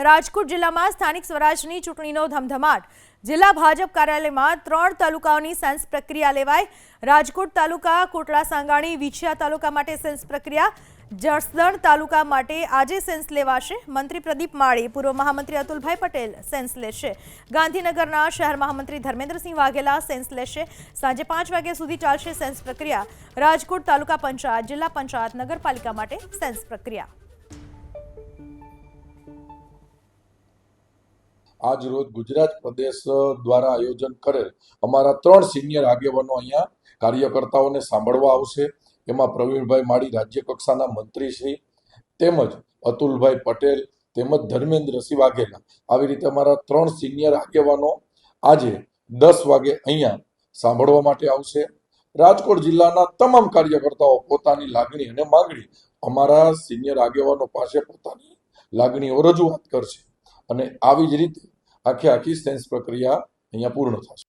રાજકોટ જિલ્લામાં સ્થાનિક સ્વરાજની ચૂંટણીનો ધમધમાટ। જિલ્લા ભાજપ કાર્યાલયમાં 3 તાલુકાઓની સેન્સ પ્રક્રિયા લેવાઈ। રાજકોટ તાલુકા, કોટડા સાંગાણી, વિછિયા તાલુકા માટે સેન્સ પ્રક્રિયા। જસદણ તાલુકા માટે આજે સેન્સ લેવાશે। મંત્રી પ્રદીપ માળી, પૂર્વ મહામંત્રી અતુલભાઈ પટેલ સેન્સ લેશે। ગાંધીનગરના શહેર મહામંત્રી ધર્મેન્દ્રસિંહ વાઘેલા સેન્સ લેશે। સાંજે 5 વાગ્યા સુધી ચાલશે સેન્સ પ્રક્રિયા। રાજકોટ તાલુકા પંચાયત, જિલ્લા પંચાયત, નગરપાલિકા માટે સેન્સ પ્રક્રિયા। आज रोज गुजरात प्रदेश द्वारा आयोजन करेल अमारा 3 सीनियर आगेवानो अहींया कार्यकर्ताओने सांभळवा आवशे। एमां प्रवीणभाई माળી राज्य कक्षाना मंत्री श्री तेमज अतुलभाई पटेल तेमज धर्मेन्द्रसिंह वाघेला आवी रीते अमारा 3 सीनियर आगेवानो आजे 10 वागे अहींया सांभळवा माटे आवशे। राजकोट जिल्लाना तमाम कार्यकर्ताओ पोतानी लागणी अने मागणी अमारा सीनियर आगेवानो पासे पोतानी लागणीओ रजूआत करशे અને આવી જ રીતે આખી સેન્સ પ્રક્રિયા અહીંયા પૂર્ણ થશે।